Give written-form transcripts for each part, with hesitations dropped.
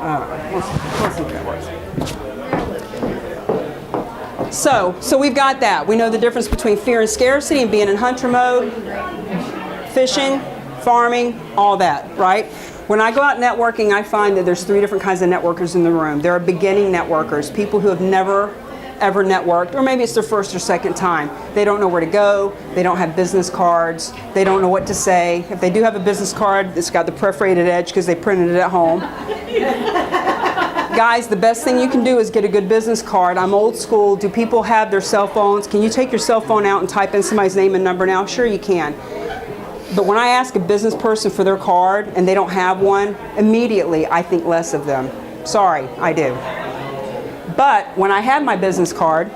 Let's see if that works. So we've got that. We know the difference between fear and scarcity and being in hunter mode, fishing, farming, all that, right? When I go out networking, I find that there's 3 different kinds of networkers in the room. There are beginning networkers, people who have never ever networked, or maybe it's their first or second time. They don't know where to go, they don't have business cards, they don't know what to say. If they do have a business card, it's got the perforated edge because they printed it at home. Guys, the best thing you can do is get a good business card. I'm old school. Do people have their cell phones? Can you take your cell phone out and type in somebody's name and number now? Sure you can. But when I ask a business person for their card and they don't have one, immediately I think less of them. Sorry, I do. But when I have my business card,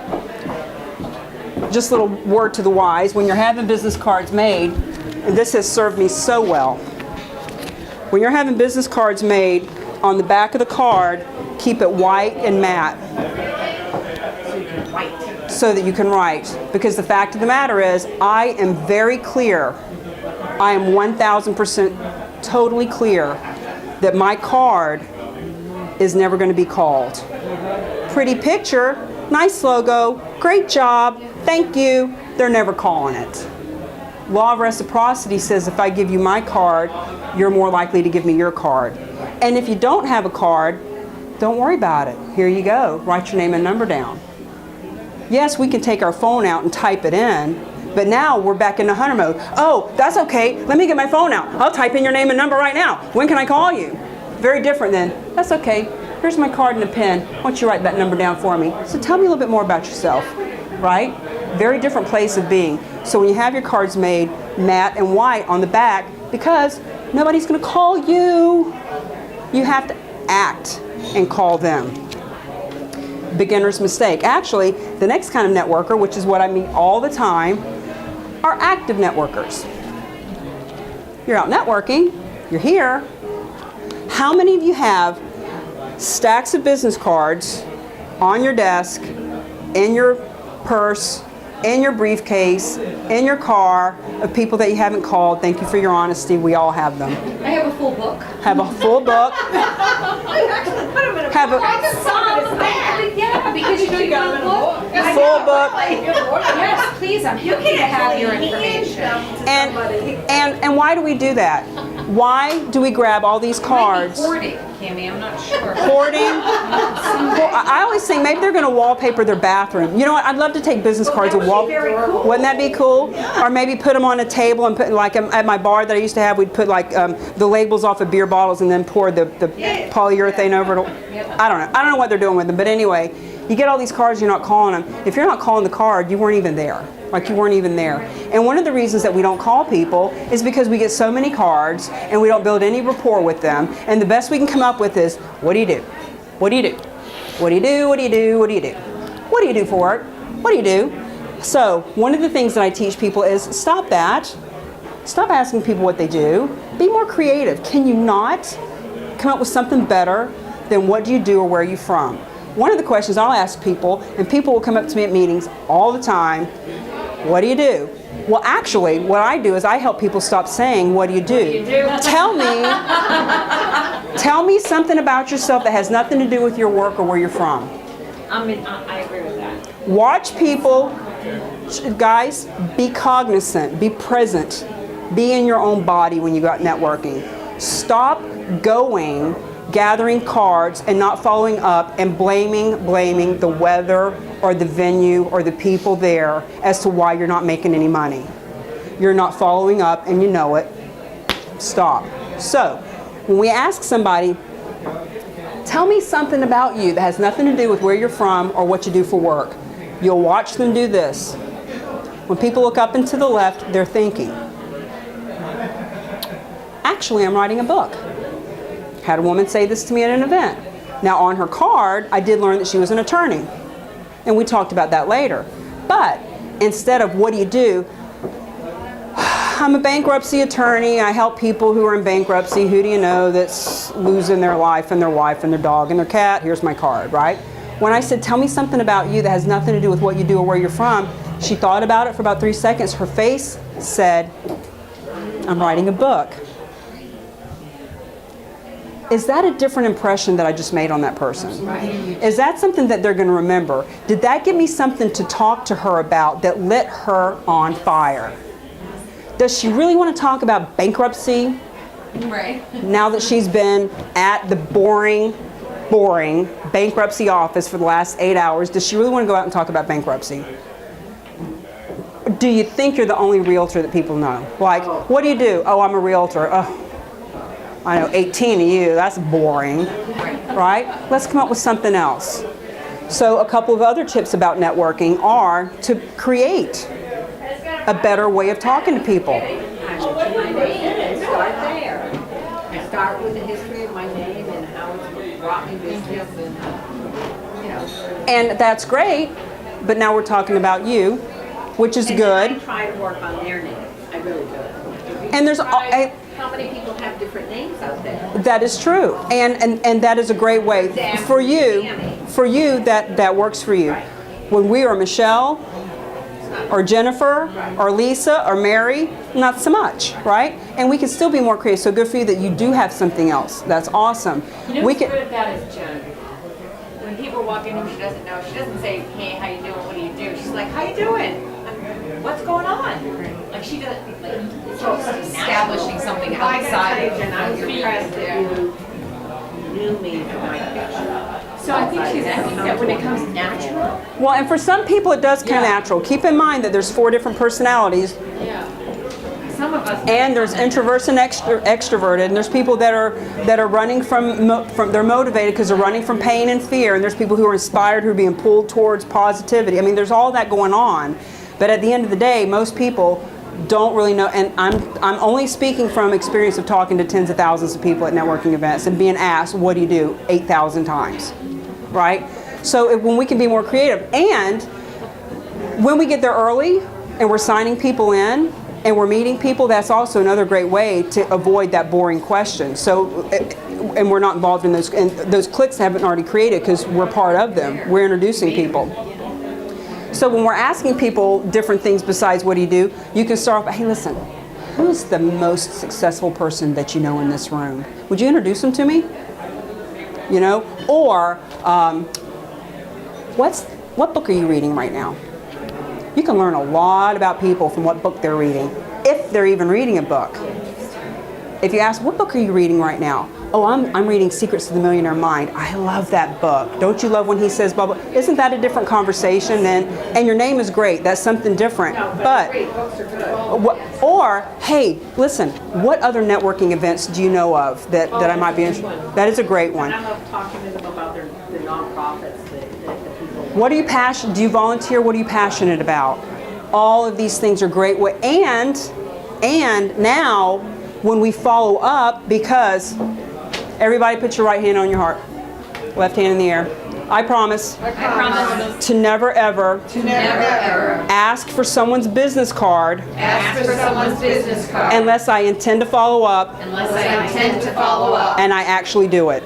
just a little word to the wise, when you're having business cards made, and this has served me so well, when you're having business cards made, on the back of the card, keep it white and matte so that you can write. Because the fact of the matter is, I am very clear, I am 1,000% totally clear that my card is never going to be called. Pretty picture, nice logo, great job, thank you, they're never calling it. Law of reciprocity says if I give you my card, you're more likely to give me your card. And if you don't have a card, don't worry about it. Here you go, write your name and number down. Yes, we can take our phone out and type it in, but now we're back into hunter mode. Oh, that's okay, let me get my phone out. I'll type in your name and number right now. When can I call you? Very different than, that's okay, here's my card and a pen. Why don't you write that number down for me? So tell me a little bit more about yourself, right? Very different place of being. So when you have your cards made matte and white on the back, because nobody's going to call you, you have to act and call them. Beginner's mistake. Actually, the next kind of networker, which is what I meet all the time, are active networkers. You're out networking, you're here. How many of you have stacks of business cards on your desk, in your purse, in your briefcase, in your car, of people that you haven't called? Thank you for your honesty. We all have them. I have a full book. Have a full book. Have a yeah, because you took a book. full book. Yes, please. I'm happy to have your information. And why do we do that? Why do we grab all these cards? Hoarding, Cami, I'm not sure. Hoarding? I always think maybe they're going to wallpaper their bathroom. You know what? I'd love to take business cards and wallpaper. Cool. Wouldn't that be cool? Yeah. Or maybe put them on a table and put, like at my bar that I used to have, we'd put like the labels off of beer bottles and then pour the polyurethane over it. I don't know. I don't know what they're doing with them. But anyway, you get all these cards, you're not calling them. If you're not calling the card, you weren't even there. Like you weren't even there. And one of the reasons that we don't call people is because we get so many cards and we don't build any rapport with them. And the best we can come up with is, what do you do? What do you do? What do you do? What do you do? What do you do? What do you do for work? What do you do? So one of the things that I teach people is stop that. Stop asking people what they do. Be more creative. Can you not come up with something better than what do you do or where are you from? One of the questions I'll ask people, and people will come up to me at meetings all the time, what do you do? Well, actually, what I do is I help people stop saying, what do you do? Tell me something about yourself that has nothing to do with your work or where you're from. I agree with that. Watch people, guys, be cognizant, be present, be in your own body when you go out networking. Stop going, gathering cards and not following up and blaming the weather or the venue or the people there as to why you're not making any money. You're not following up and you know it. Stop. So, when we ask somebody, tell me something about you that has nothing to do with where you're from or what you do for work, you'll watch them do this. When people look up and to the left, they're thinking, actually, I'm writing a book. Had a woman say this to me at an event. Now on her card, I did learn that she was an attorney. And we talked about that later. But instead of what do you do, I'm a bankruptcy attorney. I help people who are in bankruptcy. Who do you know that's losing their life and their wife and their dog and their cat? Here's my card, right? When I said, tell me something about you that has nothing to do with what you do or where you're from, she thought about it for about 3 seconds. Her face said, I'm writing a book. is that a different impression that I just made on that person? Is that something that they're going to remember? Did that give me something to talk to her about that lit her on fire? Does she really want to talk about bankruptcy? Right. Now that she's been at the boring bankruptcy office for the last 8 hours, does she really want to go out and talk about bankruptcy? Do you think you're the only realtor that people know? Like, what do you do? Oh, I'm a realtor. Oh, I know 18 of you, that's boring, right? Let's come up with something else. So a couple of other tips about networking are to create a better way of talking to people. Start there. Start with the history of my name and how it's brought me business and, you know. And that's great, but now we're talking about you, which is And good. I try to work on their names. I really do. And there's How many people have different names out there? that is true, and that is a great way for you. For you, that works for you. When we are Michelle, or Jennifer, or Lisa, or Mary, not so much, right? And we can still be more creative. So good for you that you do have something else. That's awesome. You know what's good about is Jen. When people walk in who she doesn't know, she doesn't say, "Hey, how you doing? What do you do?" She's like, "How you doing? What's going on?" Like she doesn't. Like it's just establishing something outside of And I was impressed that you knew me from my picture. So I think she's asking that when it comes natural. Well, and for some people it does come natural. Keep in mind that there's 4 different personalities, Yeah. Some of us. and there's introverts and extroverted, and there's people that are running from they're motivated because they're running from pain and fear, and there's people who are inspired who are being pulled towards positivity. I mean, there's all that going on, but at the end of the day, most people don't really know. And I'm only speaking from experience of talking to tens of thousands of people at networking events and being asked, "What do you do?" 8,000 times, right? So when we can be more creative, and when we get there early and we're signing people in and we're meeting people, that's also another great way to avoid that boring question. So, and we're not involved in those, and those cliques haven't already created because we're part of them. We're introducing people. So when we're asking people different things besides what do you do, you can start off, hey, listen, who's the most successful person that you know in this room? Would you introduce them to me? You know, or what book are you reading right now? You can learn a lot about people from what book they're reading, if they're even reading a book. If you ask, what book are you reading right now? Oh, I'm reading Secrets to the Millionaire Mind. I love that book. Don't you love when he says blah, blah? Isn't that a different conversation then? And your name is great. That's something different. But or, hey, listen, what other networking events do you know of that I might be interested? That is a great one. And I love talking to them about the nonprofits that the people. What are you passionate? Do you volunteer? What are you passionate about? All of these things are great. And now when we follow up, because everybody put your right hand on your heart, left hand in the air. I promise to never ever ask for someone's business card unless I intend to follow up and I actually do it.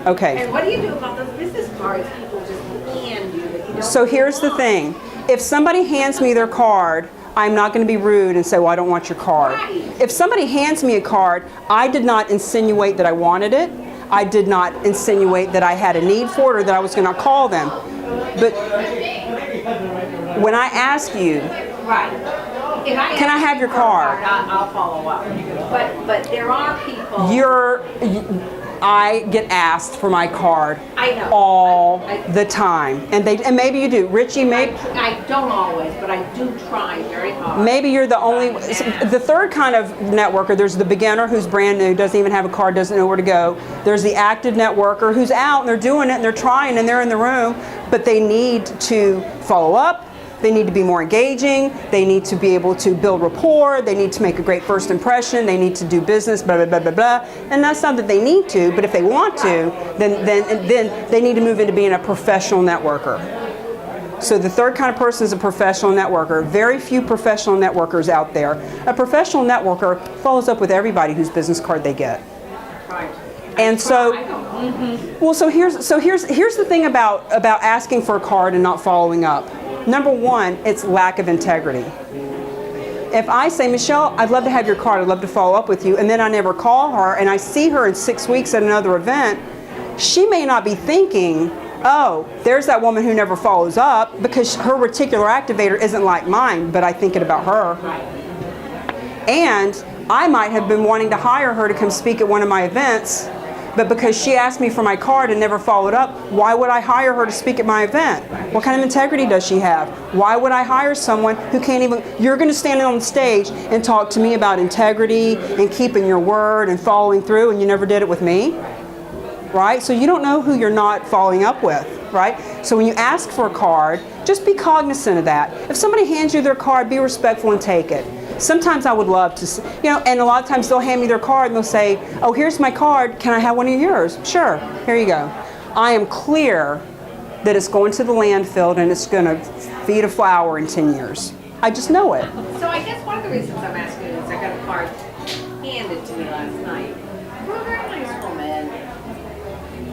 Okay. And what do you do about those business cards people just hand you that you don't So here's the thing. If somebody hands me their card, I'm not going to be rude and say, well, I don't want your card. If somebody hands me a card, I did not insinuate that I wanted it. I did not insinuate that I had a need for it or that I was going to call them. But when I ask you, can I have your card? I'll follow up. But there are people. I get asked for my card I know. all the time, and maybe you do. Richie, maybe I don't always, but I do try very hard. maybe you're the only. The third kind of networker. There's the beginner who's brand new, doesn't even have a card, doesn't know where to go. There's the active networker who's out and they're doing it and they're trying and they're in the room, but they need to follow up. They need to be more engaging. They need to be able to build rapport. They need to make a great first impression. They need to do business, blah, blah, blah, blah, blah. And that's not that they need to, but if they want to, then they need to move into being a professional networker. So the third kind of person is a professional networker. Very few professional networkers out there. A professional networker follows up with everybody whose business card they get. And so, well, so here's the thing about asking for a card and not following up. Number one, it's lack of integrity. If I say, Michelle, I'd love to have your card, I'd love to follow up with you, and then I never call her, and I see her in 6 weeks at another event, she may not be thinking, oh, there's that woman who never follows up, because her reticular activator isn't like mine, but I'm thinking about her. And I might have been wanting to hire her to come speak at one of my events, but because she asked me for my card and never followed up, why would I hire her to speak at my event? What kind of integrity does she have? Why would I hire someone who can't even, you're going to stand on the stage and talk to me about integrity and keeping your word and following through, and you never did it with me? Right? So you don't know who you're not following up with, right? So when you ask for a card, just be cognizant of that. If somebody hands you their card, be respectful and take it. Sometimes I would love to, and a lot of times they'll hand me their card and they'll say, oh, here's my card, can I have one of yours? Sure, here you go. I am clear that it's going to the landfill and it's going to feed a flower in 10 years. I just know it. So I guess one of the reasons I'm asking is I got a card handed to me last night. From a very nice woman.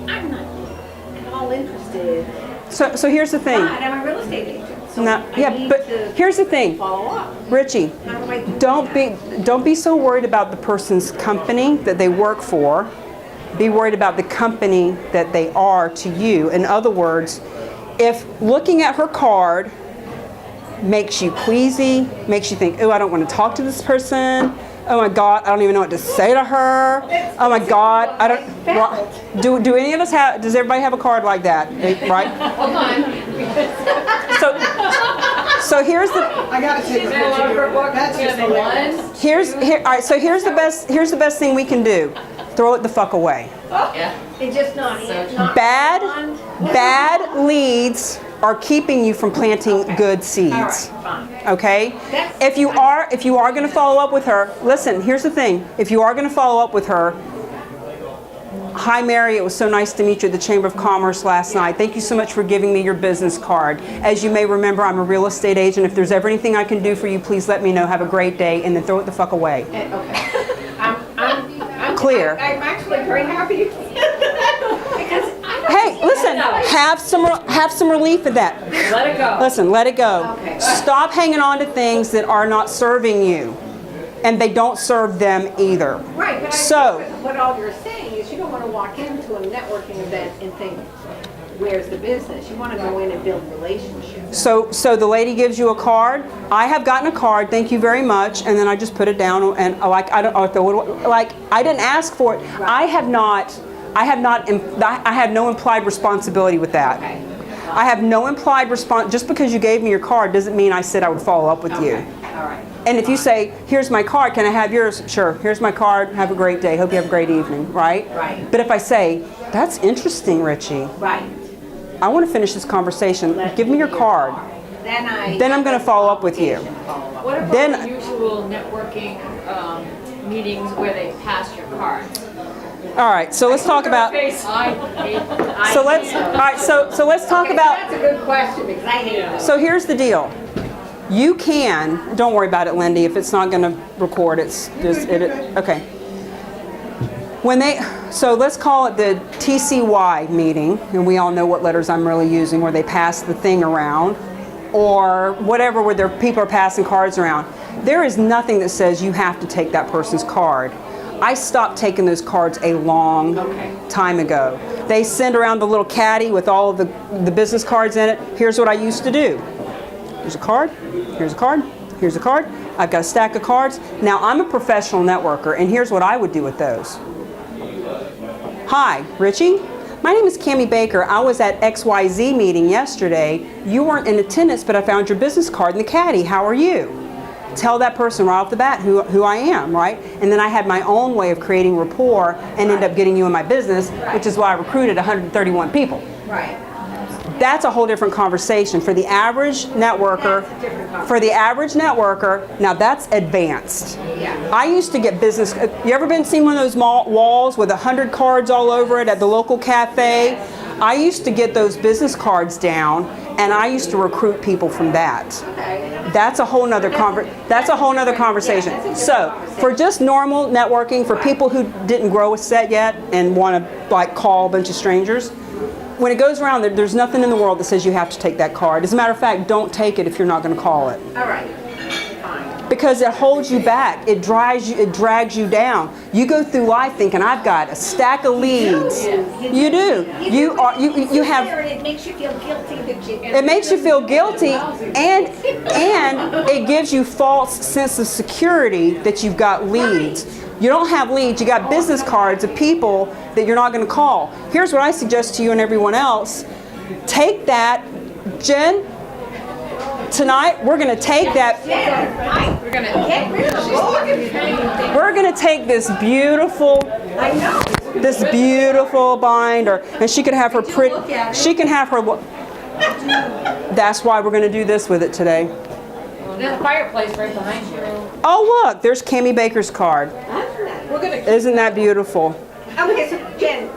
I'm not at all interested. So here's the thing. But I'm a real estate agent. So No, I yeah, need but to here's the thing. follow up. Richie, How do I do that? don't be so worried about the person's company that they work for. Be worried about the company that they are to you. In other words, if looking at her card makes you queasy, makes you think, oh, I don't want to talk to this person. Oh my God, I don't even know what to say to her. Oh my God, I don't. Do any of us have? Does everybody have a card like that? Right? Hold on. So here's the. I gotta take a picture. That's just hilarious. All right. So here's the best. Here's the best thing we can do. Throw it the fuck away. Yeah. It's just not Bad leads are keeping you from planting good seeds. fine. Okay? If you are going to follow up with her, listen, here's the thing. If you are going to follow up with her, hi Mary, it was so nice to meet you at the Chamber of Commerce last night. Thank you so much for giving me your business card. As you may remember, I'm a real estate agent. If there's ever anything I can do for you, please let me know. Have a great day, and then throw it the fuck away. Okay. I'm Clear. I'm actually very happy. Because Hey, listen, have some relief in that. Let it go. Listen, let it go. Okay. Stop hanging on to things that are not serving you, and they don't serve them either. Right, but So, what all you're saying is you don't want to walk into a networking event and think, where's the business? You want to go in and build relationships. so the lady gives you a card. I have gotten a card, thank you very much, and then I just put it down, and I didn't ask for it. I have no implied responsibility with that. Okay. I have no implied response. Just because you gave me your card doesn't mean I said I would follow up with you. All right. And if you say, here's my card, can I have yours? Sure, here's my card, have a great day, hope you have a great evening, right? Right. But if I say, that's interesting, Richie, Right. I want to finish this conversation, give me your card. Then I'm going to follow up with you. What about Then- the usual networking meetings where they pass your card? All right, so let's talk about, I hate all right, so let's talk about, That's a good question because I hate it. so here's the deal. You can, don't worry about it, Lindy, if it's not going to record, it's just, okay. So let's call it the TCY meeting, and we all know what letters I'm really using, where they pass the thing around, or whatever, where people are passing cards around. There is nothing that says you have to take that person's card. I stopped taking those cards a long time ago. They send around the little caddy with all of the business cards in it. Here's what I used to do. Here's a card, here's a card, here's a card. I've got a stack of cards. Now I'm a professional networker, and here's what I would do with those. Hi, Richie. My name is Cami Baker. I was at XYZ meeting yesterday. You weren't in attendance, but I found your business card in the caddy. How are you? Tell that person right off the bat who I am, right? And then I had my own way of creating rapport and end up getting you in my business, which is why I recruited 131 people. Right. That's a whole different conversation. For the average networker, now that's advanced. Yeah. I used to get business, you ever seen one of those walls with 100 cards all over it at the local cafe? I used to get those business cards down, and I used to recruit people from that. That's a whole nother conversation. So, for just normal networking, for people who didn't grow a set yet and want to call a bunch of strangers, when it goes around, there's nothing in the world that says you have to take that card. As a matter of fact, don't take it if you're not going to call it. All right. Fine. Because it holds you back. It drags you down. You go through life thinking, I've got a stack of leads. You do. You have. It makes you feel guilty that you. It makes you feel guilty, and it gives you false sense of security that you've got leads. You don't have leads. You got business cards of people that you're not going to call. Here's what I suggest to you and everyone else. Take that, Jen. Tonight we're going to take that. We're gonna get rid of them. We're going to take this beautiful binder, and she can have her pretty. She can have her. That's why we're going to do this with it today. There's a fireplace right behind you. Oh look, there's Cami Baker's card. Isn't that beautiful? Okay, so Jen,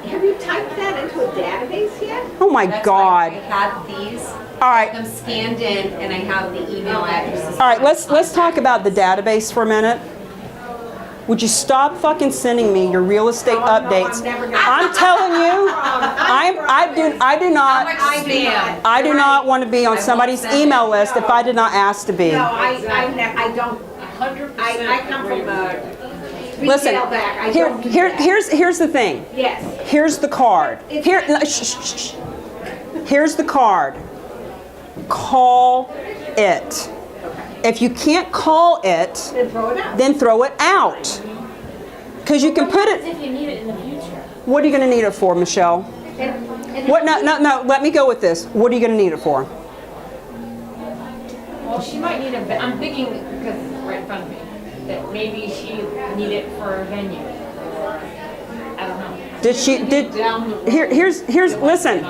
have you typed that into a database yet? Oh my God. I had these, All right. them scanned in, and I have the email addresses. All right, let's talk about the database for a minute. Would you stop fucking sending me your real estate updates? I'm telling you, I do not want to be on somebody's email list if I did not ask to be. No, I don't. 100%. I come from a Listen, retail back. I don't do that. here's the thing. Yes. Here's the card. Here, shh. Here's the card. Call it. If you can't call it, Then throw it out. then throw it out. Because you can put it. If you need it in the future. What are you going to need it for, Michelle? What? No. Let me go with this. What are you going to need it for? Well, she might need I'm thinking, because it's right in front of me, that maybe she need it for a venue. I don't know. Did she? Here's. Listen.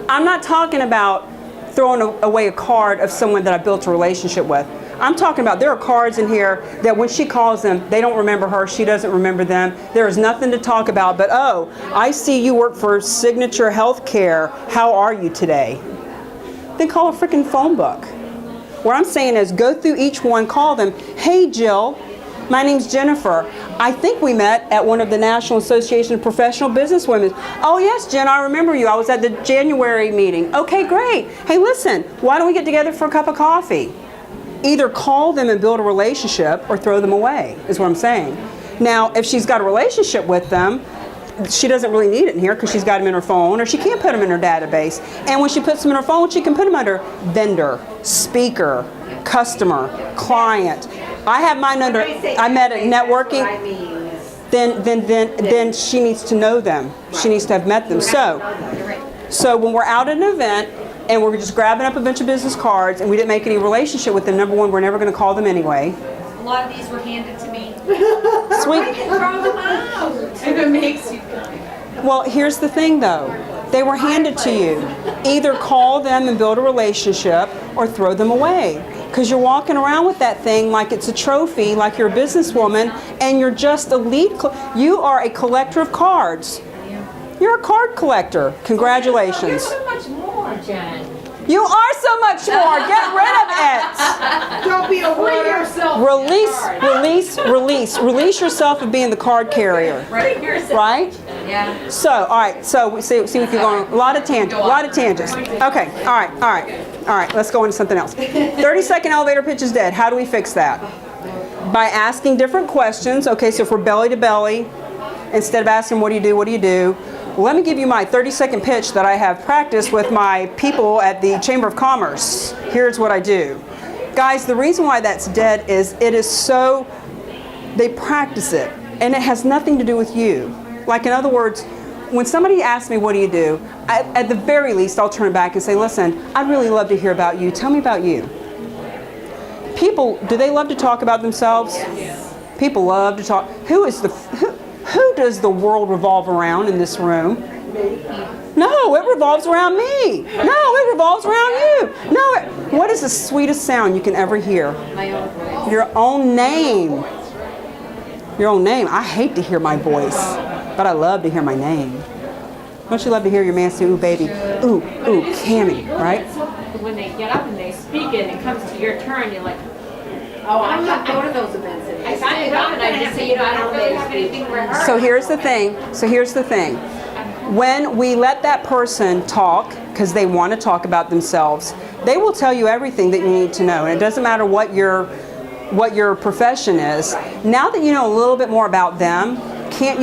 I'm not talking about throwing away a card of someone that I built a relationship with. I'm talking about there are cards in here that when she calls them, they don't remember her, she doesn't remember them. There is nothing to talk about but, oh, I see you work for Signature Healthcare. How are you today? Then call a freaking phone book. What I'm saying is go through each one, call them. Hey, Jill, my name's Jennifer. I think we met at one of the National Association of Professional Businesswomen. Oh, yes, Jen, I remember you. I was at the January meeting. Okay, great. Hey, listen, why don't we get together for a cup of coffee? Either call them and build a relationship or throw them away, is what I'm saying. Now, if she's got a relationship with them, she doesn't really need it in here because she's got them in her phone, or she can't put them in her database. And when she puts them in her phone, she can put them under vendor, speaker, customer, client. I have mine under, I met at networking. Then she needs to know them. She needs to have met them. So when we're out at an event, and we're just grabbing up a bunch of business cards, and we didn't make any relationship with them, number one, we're never going to call them anyway. A lot of these were handed to me. Sweet. Throw them out. If it makes you Well, here's the thing, though. They were handed to you. Either call them and build a relationship, or throw them away. Because you're walking around with that thing like it's a trophy, like you're a businesswoman, and you're just a lead. You are a collector of cards. You're a card collector. Congratulations. You're so much more, Jen. You are so much more. Get rid of it. Don't be a warrior. Release yourself of being the card carrier. Right? Yeah. So, all right. So we see we keep going. A lot of tangents. Okay. All right. Let's go into something else. 30-second elevator pitch is dead. How do we fix that? By asking different questions. Okay. So if we're belly to belly, instead of asking what do you do? Let me give you my 30-second pitch that I have practiced with my people at the Chamber of Commerce. Here's what I do. Guys, the reason why that's dead is they practice it, and it has nothing to do with you. Like, in other words, when somebody asks me, what do? At the very least, I'll turn back and say, listen, I'd really love to hear about you. Tell me about you. People, do they love to talk about themselves? Yes. People love to talk. Who does the world revolve around in this room? Me. No, it revolves around me. No, it revolves around you. No, what is the sweetest sound you can ever hear? My own voice. Your own name. Your own name. I hate to hear my voice, but I love to hear my name. Don't you love to hear your man say, ooh, baby, ooh, Cami, right? When they get up and they speak it, and it comes to your turn, you're like, Oh, I can't go to those events. I sign it up and I just say, I don't really have anything to rehearse. So here's the thing. When we let that person talk because they want to talk about themselves. They will tell you everything that you need to know, and it doesn't matter what your profession is. Now that you know a little bit more about them,